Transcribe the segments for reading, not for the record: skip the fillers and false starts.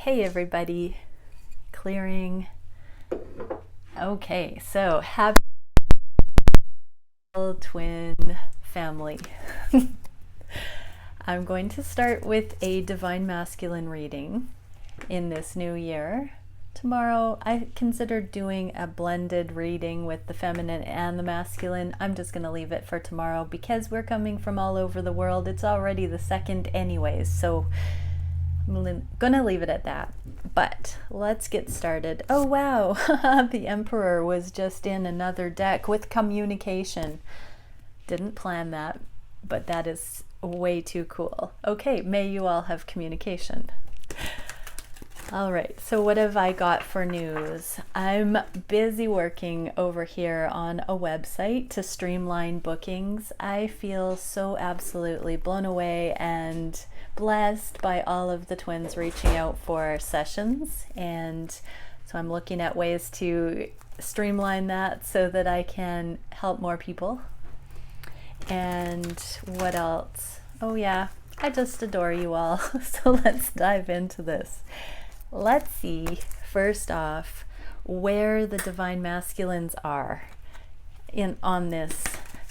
Hey everybody, clearing. Okay, so happy twin family. I'm going to start with a divine masculine reading in this new year. Tomorrow I considered doing a blended reading with the feminine and the masculine. I'm just going to leave it for tomorrow because we're coming from all over the world. It's already the 2nd anyways, so I'm gonna leave it at that. But let's get started. Oh wow, the Emperor was just in another deck with communication. Didn't plan that, but that is way too cool. Okay, may you all have communication. All right, so what have I got for news? I'm busy working over here on a website to streamline bookings. I feel so absolutely blown away and blessed by all of the twins reaching out for sessions, and so I'm looking at ways to streamline that so that I can help more people. And what else? Oh yeah, I just adore you all. So let's dive into this. Let's see, first off, where the divine masculines are on this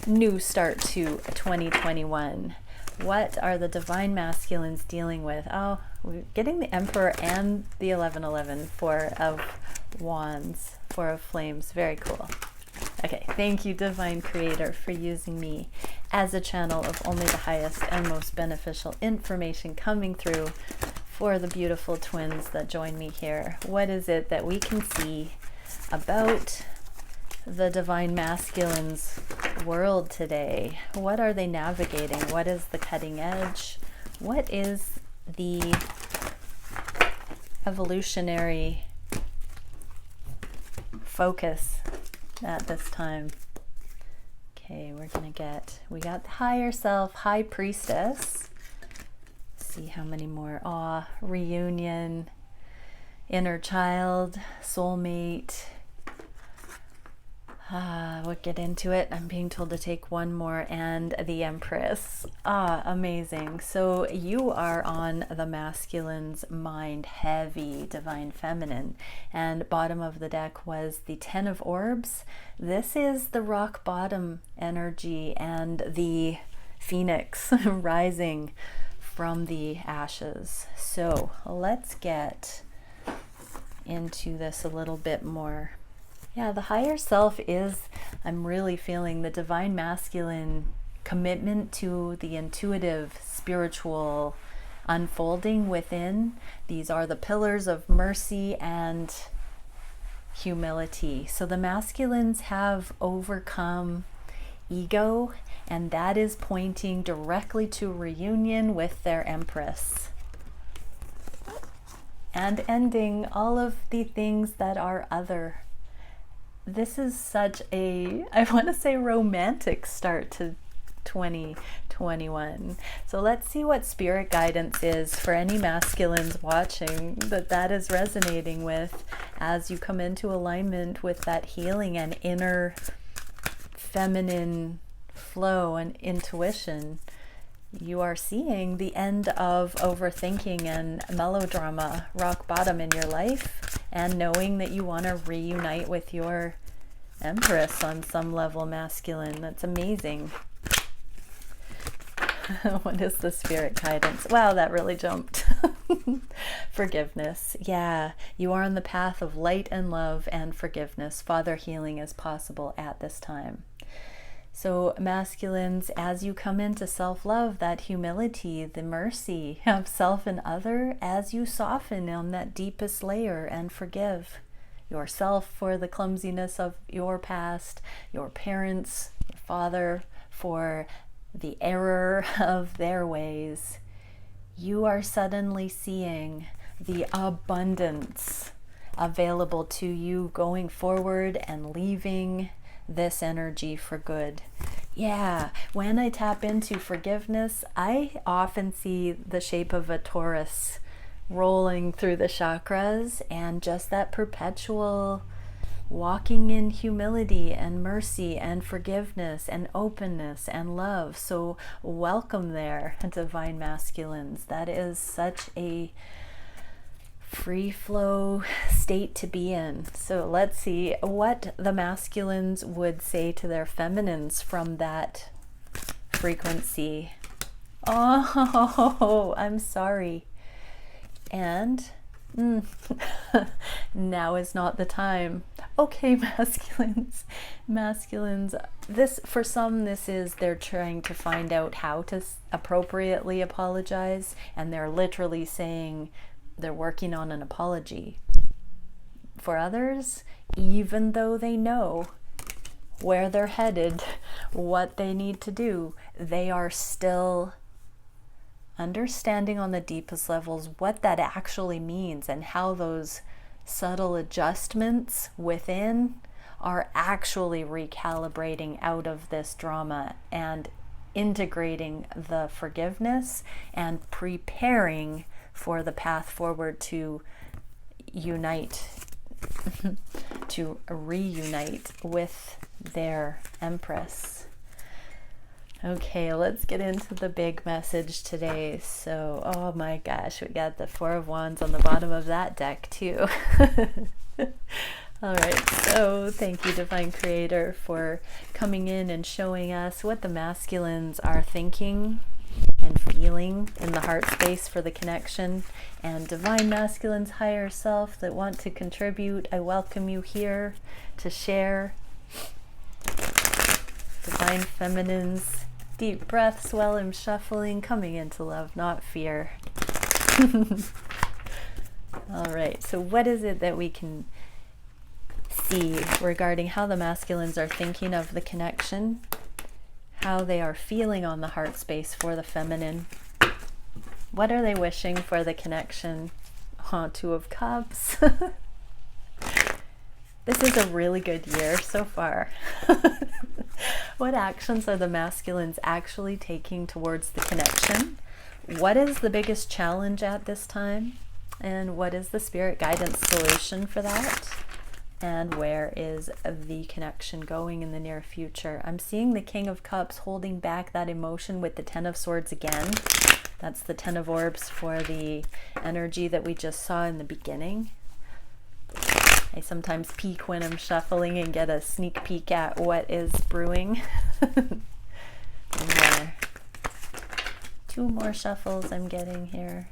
new start to 2021. What are the divine masculines dealing with? Oh, we're getting the Emperor and the 1111, 4 of Wands, 4 of Flames. Very cool. Okay, thank you, Divine Creator, for using me as a channel of only the highest and most beneficial information coming through for the beautiful twins that join me here. What is it that we can see about the divine masculine's world today? What are they navigating? What is the cutting edge? What is the evolutionary focus at this time? Okay, we got the higher self, high priestess. See how many more. Awe, reunion, inner child, soulmate. We'll get into it. I'm being told to take one more, and the Empress. Amazing. So you are on the masculine's mind, heavy, divine feminine, and bottom of the deck was the 10 of orbs. This is the rock bottom energy and the phoenix rising from the ashes. So let's get into this a little bit more. Yeah, the higher self is, I'm really feeling the divine masculine commitment to the intuitive, spiritual unfolding within. These are the pillars of mercy and humility. So the masculines have overcome ego, and that is pointing directly to reunion with their Empress and ending all of the things that are other. This is such a, I want to say, romantic start to 2021. So let's see what spirit guidance is for any masculines watching that is resonating with as you come into alignment with that healing and inner feminine flow and intuition. You are seeing the end of overthinking and melodrama, rock bottom in your life, and knowing that you want to reunite with your Empress on some level, masculine. That's amazing. What is the spirit guidance? Wow, that really jumped. Forgiveness. Yeah, you are on the path of light and love and forgiveness. Father healing is possible at this time. So masculines, as you come into self-love, that humility, the mercy of self and other, as you soften on that deepest layer and forgive yourself for the clumsiness of your past, your parents, your father for the error of their ways, you are suddenly seeing the abundance available to you going forward and leaving this energy for good. Yeah, when I tap into forgiveness, I often see the shape of a torus rolling through the chakras, and just that perpetual walking in humility and mercy and forgiveness and openness and love. So welcome there, divine masculines. That is such a free flow state to be in. So let's see what the masculines would say to their feminines from that frequency. Oh, I'm sorry. And now is not the time. Okay, masculines, this, for some, this is they're trying to find out how to appropriately apologize, and they're literally saying they're working on an apology. For others, even though they know where they're headed, what they need to do, they are still understanding on the deepest levels what that actually means and how those subtle adjustments within are actually recalibrating out of this drama and integrating the forgiveness and preparing for the path forward to unite, to reunite with their Empress. Okay, let's get into the big message today. So, oh my gosh, we got the Four of Wands on the bottom of that deck too. All right, so thank you, Divine Creator, for coming in and showing us what the masculines are thinking and feeling in the heart space for the connection. And Divine Masculines, higher self that want to contribute, I welcome you here to share. Divine Feminines, deep breaths while I'm shuffling, coming into love, not fear. All right, so what is it that we can see regarding how the masculines are thinking of the connection, how they are feeling on the heart space for the feminine? What are they wishing for the connection? Oh, Two of Cups. This is a really good year so far. What actions are the masculines actually taking towards the connection? What is the biggest challenge at this time? And what is the spirit guidance solution for that? And where is the connection going in the near future? I'm seeing the King of Cups holding back that emotion with the Ten of Swords again. That's the Ten of Orbs for the energy that we just saw in the beginning. I sometimes peek when I'm shuffling and get a sneak peek at what is brewing. And there. Two more shuffles I'm getting here.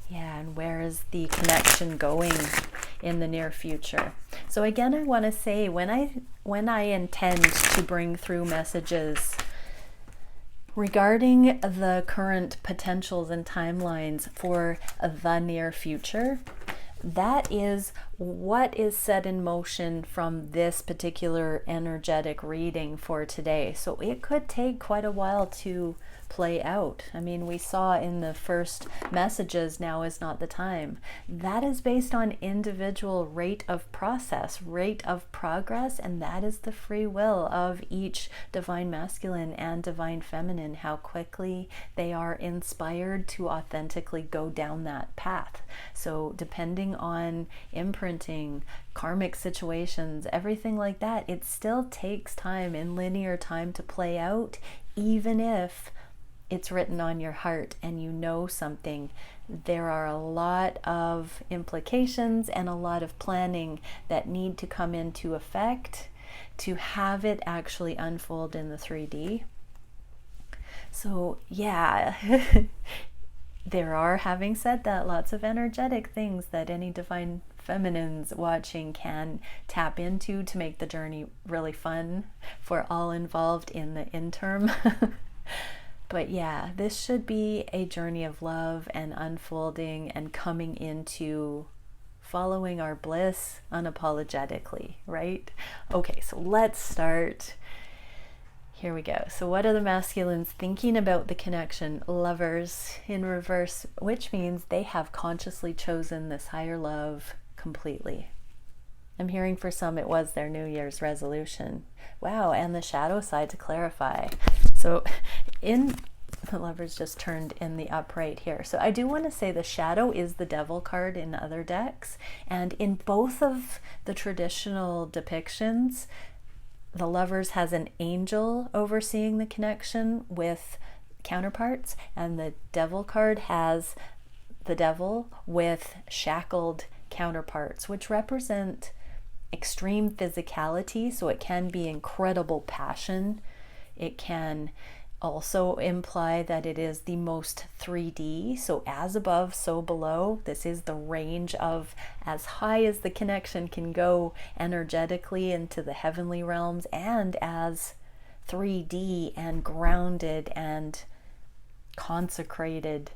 Yeah, and where is the connection going in the near future? So again, I want to say when I intend to bring through messages regarding the current potentials and timelines for the near future, that is what is set in motion from this particular energetic reading for today. So it could take quite a while to play out. I mean, we saw in the first messages, now is not the time. That is based on individual rate of process, rate of progress, and that is the free will of each Divine Masculine and Divine Feminine, how quickly they are inspired to authentically go down that path. So depending on imprinting, karmic situations, everything like that, it still takes time in linear time to play out, even if it's written on your heart and you know something. There are a lot of implications and a lot of planning that need to come into effect to have it actually unfold in the 3D. So yeah, there are, having said that, lots of energetic things that any Divine Feminines watching can tap into to make the journey really fun for all involved in the interim. But yeah, this should be a journey of love and unfolding and coming into following our bliss unapologetically, right? Okay, so let's start. Here we go. So what are the masculines thinking about the connection? Lovers in reverse, which means they have consciously chosen this higher love completely. I'm hearing for some it was their New Year's resolution. Wow, and the shadow side to clarify. So in the Lovers just turned in the upright here. So I do want to say the shadow is the Devil card in other decks. And in both of the traditional depictions, the Lovers has an angel overseeing the connection with counterparts, and the Devil card has the devil with shackled counterparts, which represent extreme physicality. So it can be incredible passion. It can also imply that it is the most 3D, so as above, so below. This is the range of as high as the connection can go energetically into the heavenly realms, and as 3D and grounded and consecrated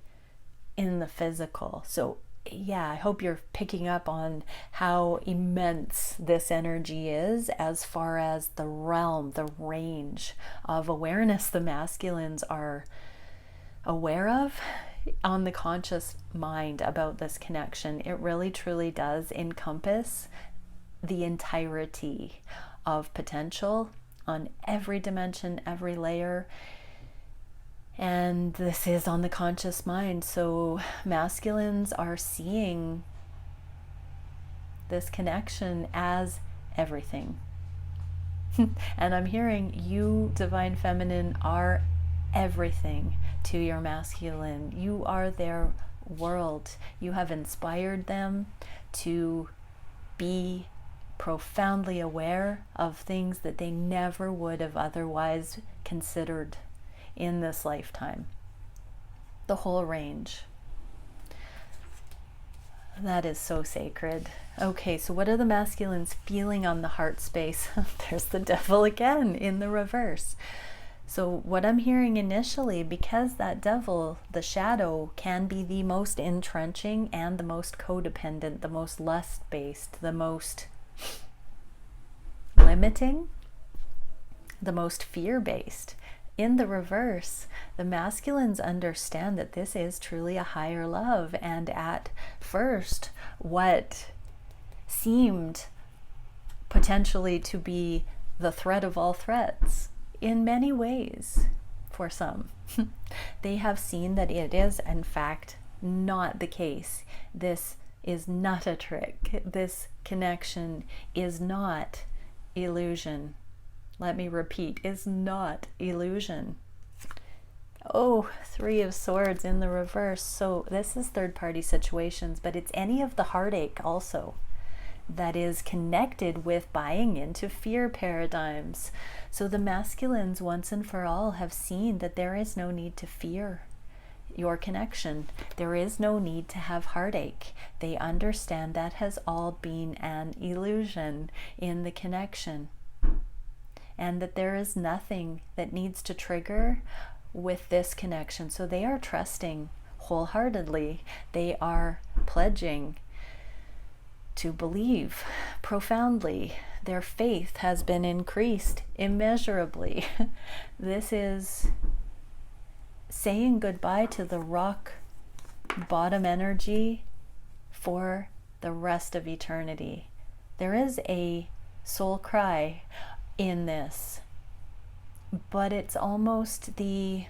in the physical. So yeah, I hope you're picking up on how immense this energy is as far as the realm, the range of awareness the masculines are aware of on the conscious mind about this connection. It really truly does encompass the entirety of potential on every dimension, every layer. And this is on the conscious mind. So masculines are seeing this connection as everything. And I'm hearing you, divine feminine, are everything to your masculine. You are their world. You have inspired them to be profoundly aware of things that they never would have otherwise considered in this lifetime. The whole range. That is so sacred. Okay, so what are the masculines feeling on the heart space? There's the devil again in the reverse. So what I'm hearing initially, because that devil, the shadow, can be the most entrenching and the most codependent, the most lust-based, the most limiting, the most fear-based. In the reverse, the masculines understand that this is truly a higher love, and at first, what seemed potentially to be the threat of all threats, in many ways, for some, they have seen that it is, in fact, not the case. This is not a trick. This connection is not illusion. Let me repeat, is not illusion. Oh, 3 of Swords in the reverse. So this is third-party situations, but it's any of the heartache also that is connected with buying into fear paradigms. So the masculines, once and for all, have seen that there is no need to fear your connection. There is no need to have heartache. They understand that has all been an illusion in the connection, and that there is nothing that needs to trigger with this connection. So they are trusting wholeheartedly. They are pledging to believe profoundly. Their faith has been increased immeasurably. This is saying goodbye to the rock bottom energy for the rest of eternity. There is a soul cry in this, but it's almost the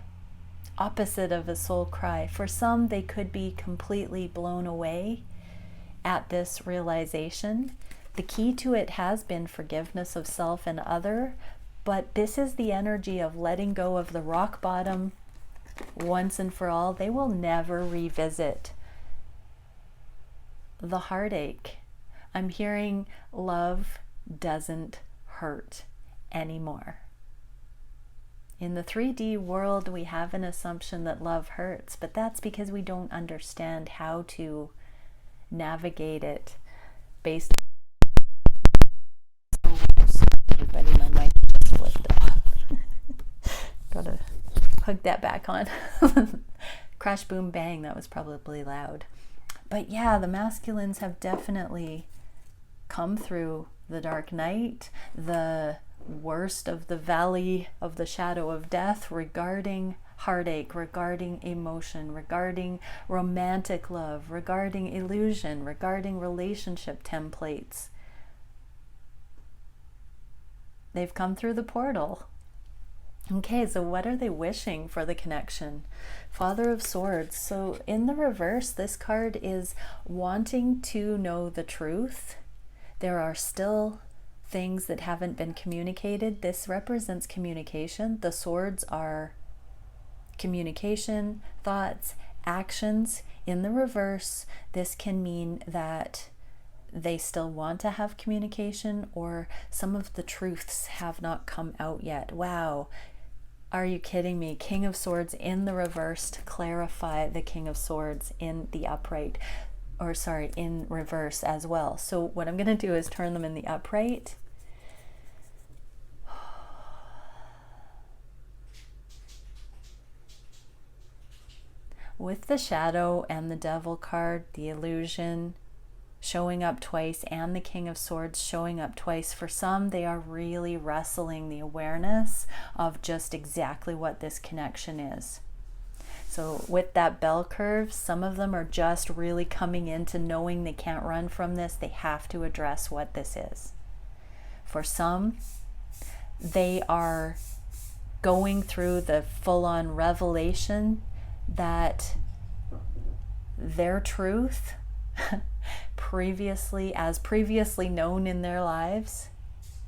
opposite of a soul cry. For some, they could be completely blown away at this realization. The key to it has been forgiveness of self and other, but this is the energy of letting go of the rock bottom once and for all. They will never revisit the heartache. I'm hearing love doesn't hurt anymore. In the 3D world, we have an assumption that love hurts, but that's because we don't understand how to navigate it based on everybody. My mic just flipped off. Gotta hook that back on. Crash, boom, bang. That was probably loud. But yeah, the masculines have definitely come through the dark night, the worst of the valley of the shadow of death regarding heartache, regarding emotion, regarding romantic love, regarding illusion, regarding relationship templates. They've come through the portal. Okay, so what are they wishing for the connection? Father of Swords. So in the reverse, this card is wanting to know the truth. There are still things that haven't been communicated. This represents communication. The swords are communication, thoughts, actions in the reverse, this can mean that they still want to have communication, or some of the truths have not come out yet. Wow. Are you kidding me? King of Swords in the reverse to clarify the King of Swords in the upright, or sorry, in reverse as well. So what I'm going to do is turn them in the upright. With the Shadow and the Devil card, the illusion showing up twice, and the King of Swords showing up twice. For some, they are really wrestling the awareness of just exactly what this connection is. So with that bell curve, some of them are just really coming into knowing they can't run from this. They have to address what this is. For some, they are going through the full-on revelation that their truth previously known in their lives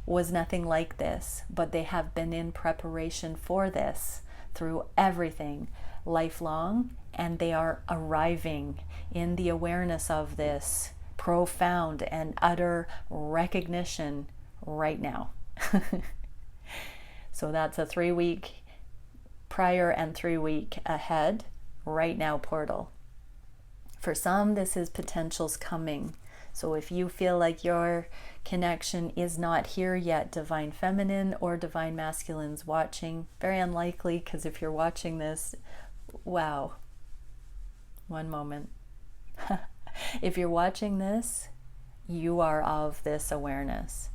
was nothing like this, but they have been in preparation for this through everything lifelong, and they are arriving in the awareness of this profound and utter recognition right now. So that's a 3-week prior and 3-week ahead right now portal. For some, this is potentials coming. So if you feel like your connection is not here yet, Divine Feminine or Divine Masculine's watching, very unlikely, because if you're watching this, wow, one moment. If you're watching this, you are of this awareness.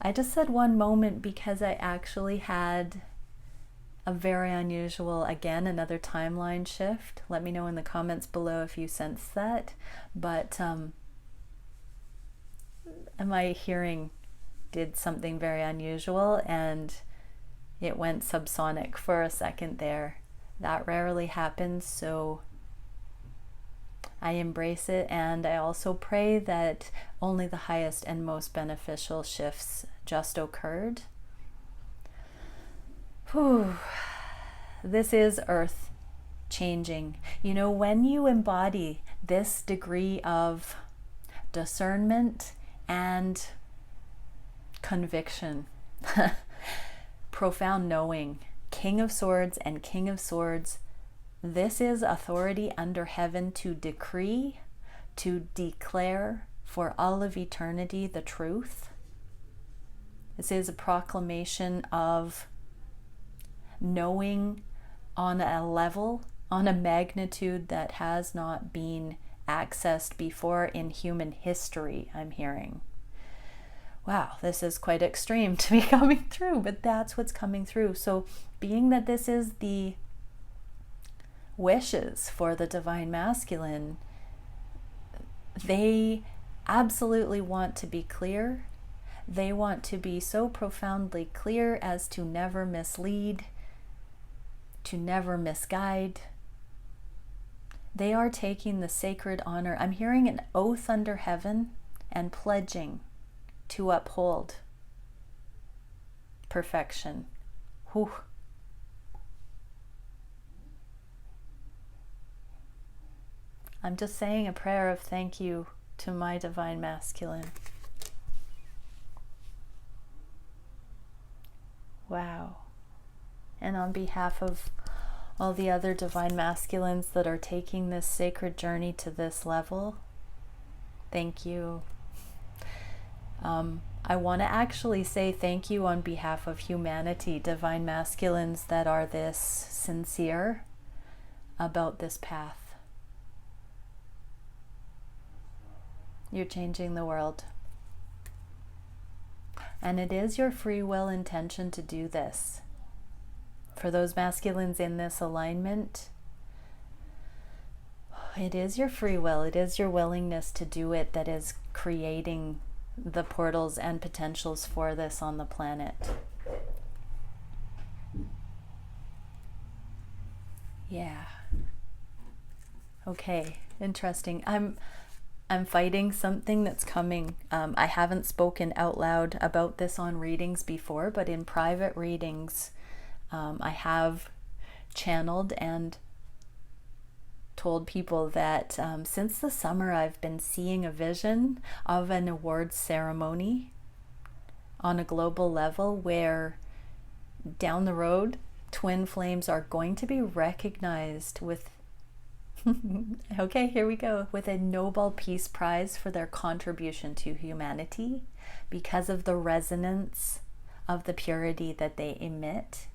I just said one moment because I actually had a very unusual, again, another timeline shift. Let me know in the comments below if you sense that. But my hearing did something very unusual, and it went subsonic for a second there. That rarely happens, so I embrace it, and I also pray that only the highest and most beneficial shifts just occurred. Whew. This is earth changing. You know, when you embody this degree of discernment and conviction, profound knowing, King of Swords and King of Swords, this is authority under heaven to decree, to declare for all of eternity the truth. This is a proclamation of knowing on a level, on a magnitude that has not been accessed before in human history, I'm hearing. Wow, this is quite extreme to be coming through, but that's what's coming through. So being that this is the wishes for the Divine Masculine, they absolutely want to be clear. They want to be so profoundly clear as to never mislead, to never misguide. They are taking the sacred honor. I'm hearing an oath under heaven and pledging to uphold perfection. Whew. I'm just saying a prayer of thank you to my Divine Masculine. Wow. And on behalf of all the other Divine Masculines that are taking this sacred journey to this level, thank you. I want to actually say thank you on behalf of humanity, Divine Masculines that are this sincere about this path. You're changing the world. And it is your free will intention to do this. For those masculines in this alignment, it is your free will, it is your willingness to do it that is creating the portals and potentials for this on the planet. Yeah. Okay, interesting. I'm fighting something that's coming. I haven't spoken out loud about this on readings before, but in private readings, I have channeled and told people that since the summer I've been seeing a vision of an awards ceremony on a global level where down the road twin flames are going to be recognized with okay, here we go, with a Nobel Peace Prize for their contribution to humanity because of the resonance of the purity that they emit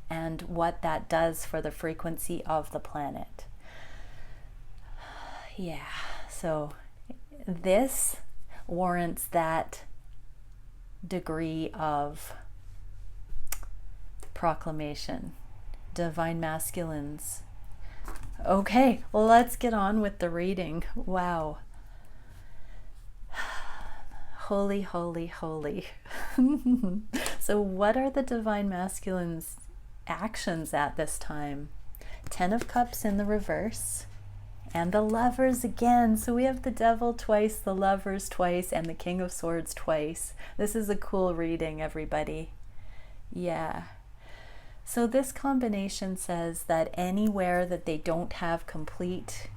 and what that does for the frequency of the planet. Yeah, so this warrants that degree of proclamation. Divine masculines. Okay, well, let's get on with the reading. Wow. Holy, holy, holy. So what are the divine masculines' actions at this time? 10 of Cups in the reverse. And the Lovers again. So we have the Devil twice, the Lovers twice, and the King of Swords twice. This is a cool reading, everybody. Yeah. So this combination says that anywhere that they don't have complete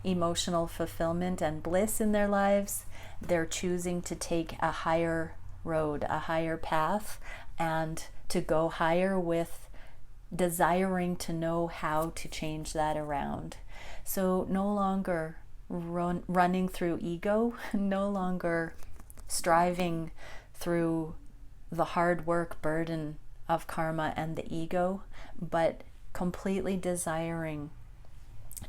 emotional fulfillment and bliss in their lives, they're choosing to take a higher road, a higher path, and to go higher with desiring to know how to change that around. So no longer running through ego, no longer striving through the hard work burden of karma and the ego, but completely desiring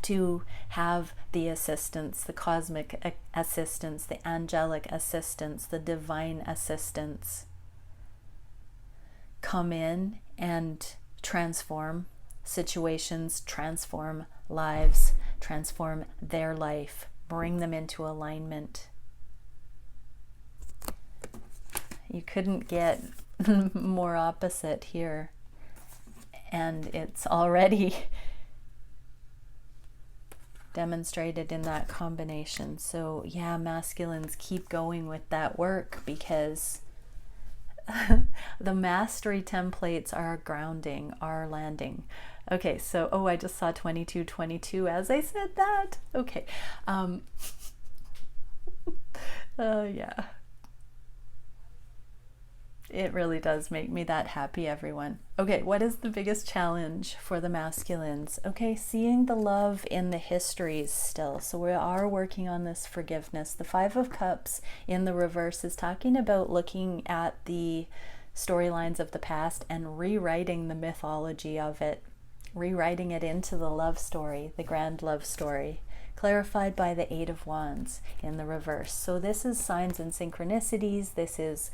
to have the assistance, the cosmic assistance, the angelic assistance, the divine assistance come in and transform situations, transform lives, transform their life, bring them into alignment. You couldn't get more opposite here, and it's already demonstrated in that combination. So yeah, masculines, keep going with that work, because the mastery templates are grounding, are landing. Okay, so I just saw 2222 as I said that. Okay. Yeah. It really does make me that happy, everyone. Okay, what is the biggest challenge for the masculines? Okay, seeing the love in the histories still. So we are working on this forgiveness. The Five of Cups in the reverse is talking about looking at the storylines of the past and rewriting the mythology of it, rewriting it into the love story, the grand love story, clarified by the Eight of Wands in the reverse. So this is signs and synchronicities. This is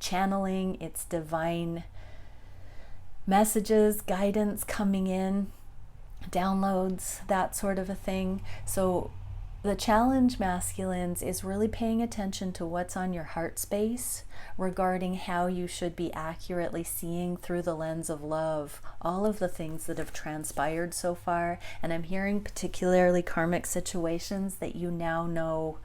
channeling, it's divine messages, guidance coming in, downloads, that sort of a thing. So the challenge, masculines, is really paying attention to what's on your heart space regarding how you should be accurately seeing through the lens of love all of the things that have transpired so far. And I'm hearing particularly karmic situations that you now know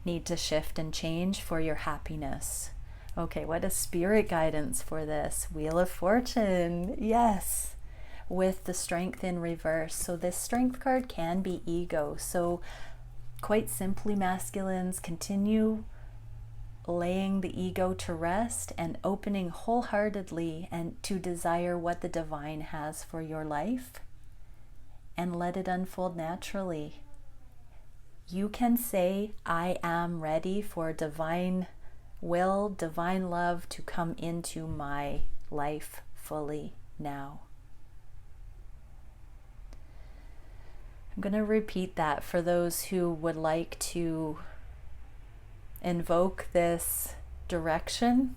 need to shift and change for your happiness. Okay, what is spirit guidance for this? Wheel of Fortune, yes, with the Strength in reverse. So this Strength card can be ego. So quite simply, masculines, continue laying the ego to rest and opening wholeheartedly and to desire what the divine has for your life, and let it unfold naturally. You can say, I am ready for divine will, divine love to come into my life fully now. I'm going to repeat that for those who would like to invoke this direction.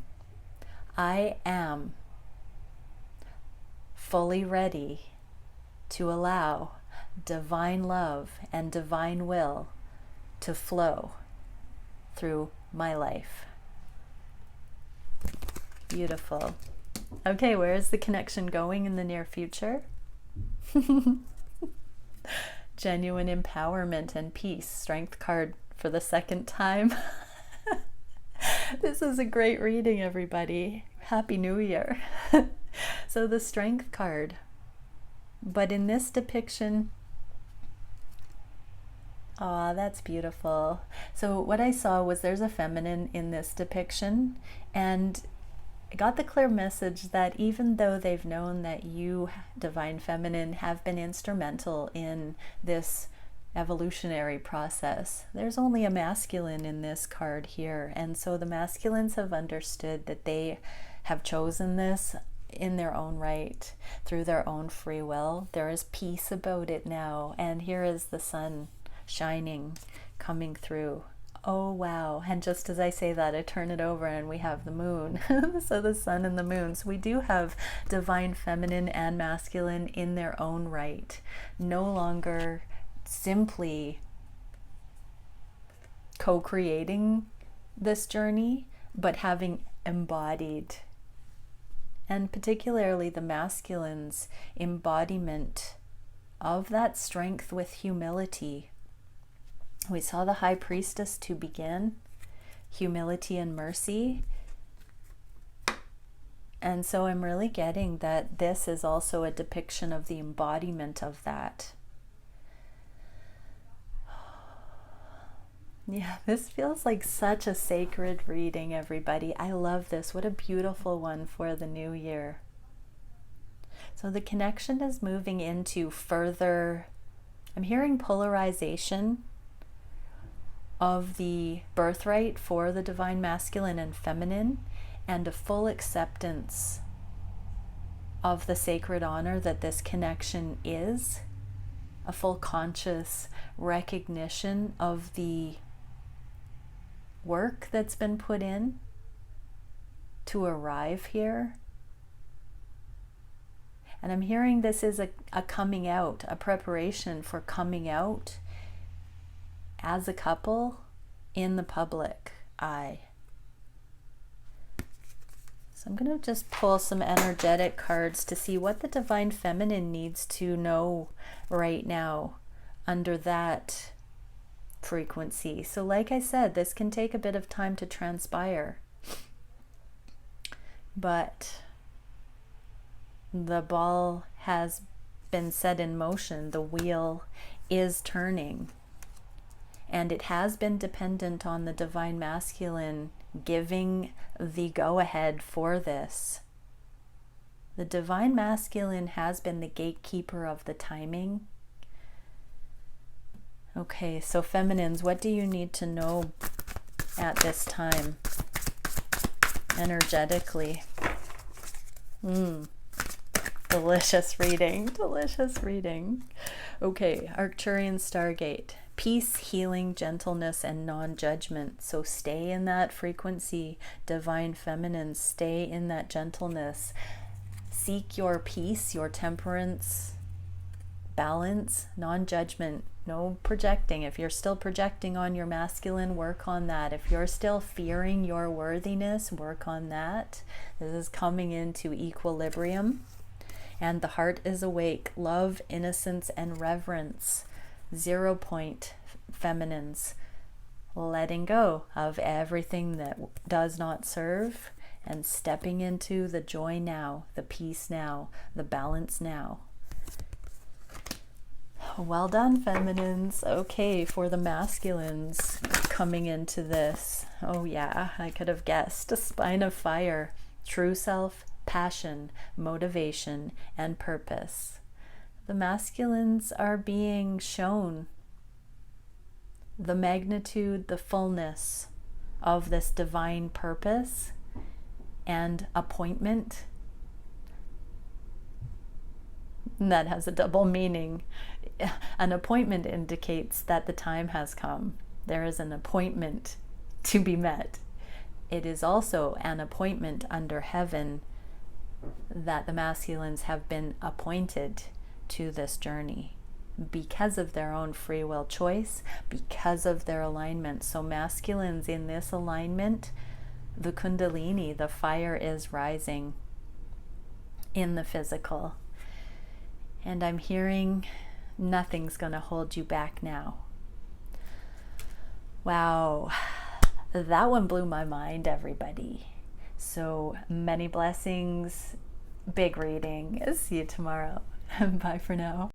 I am fully ready to allow divine love and divine will to flow through my life. Beautiful. Okay, where is the connection going in the near future? Genuine empowerment and peace. Strength card for the second time. This is a great reading, everybody. Happy New Year. So the Strength card. But in this depiction, Aw, that's beautiful. So what I saw was there's a feminine in this depiction, and I got the clear message that even though they've known that you, Divine Feminine, have been instrumental in this evolutionary process, there's only a masculine in this card here. And so the masculines have understood that they have chosen this in their own right, through their own free will. There is peace about it now. And here is the sun shining, coming through. Oh wow. And just as I say that, I turn it over and we have the moon. So the sun and the moon. So we do have Divine Feminine and masculine in their own right, no longer simply co-creating this journey, but having embodied, and particularly the masculine's embodiment of that strength with humility. We saw the High Priestess to begin, humility and mercy. And so I'm really getting that this is also a depiction of the embodiment of that. Yeah, this feels like such a sacred reading, everybody. I love this. What a beautiful one for the new year. So the connection is moving into further, I'm hearing polarization of the birthright for the divine masculine and feminine, and a full acceptance of the sacred honor that this connection is, a full conscious recognition of the work that's been put in to arrive here. And I'm hearing this is a coming out, a preparation for coming out as a couple in the public eye. So I'm going to just pull some energetic cards to see what the Divine Feminine needs to know right now under that frequency. So like I said, this can take a bit of time to transpire, but the ball has been set in motion. The wheel is turning. And it has been dependent on the Divine Masculine giving the go-ahead for this. The Divine Masculine has been the gatekeeper of the timing. Okay, so feminines, what do you need to know at this time energetically? Delicious reading, delicious reading. Okay, Arcturian Stargate. Peace, healing, gentleness, and non-judgment. So stay in that frequency, Divine Feminine. Stay in that gentleness. Seek your peace, your temperance, balance, non-judgment. No projecting. If you're still projecting on your masculine, work on that. If you're still fearing your worthiness, work on that. This is coming into equilibrium. And the heart is awake. Love, innocence, and reverence. 0 point feminines, letting go of everything that does not serve and stepping into the joy now, the peace now, the balance now. Well done, feminines. Okay, for the masculines coming into this, oh yeah, I could have guessed. A spine of fire, true self, passion, motivation, and purpose. The masculines are being shown the magnitude, the fullness of this divine purpose and appointment. And that has a double meaning. An appointment indicates that the time has come. There is an appointment to be met. It is also an appointment under heaven that the masculines have been appointed to this journey because of their own free will choice, because of their alignment. So masculines in this alignment, the Kundalini, the fire is rising in the physical. And I'm hearing nothing's going to hold you back now. Wow, that one blew my mind, everybody. So many blessings, big reading. See you tomorrow. Bye for now.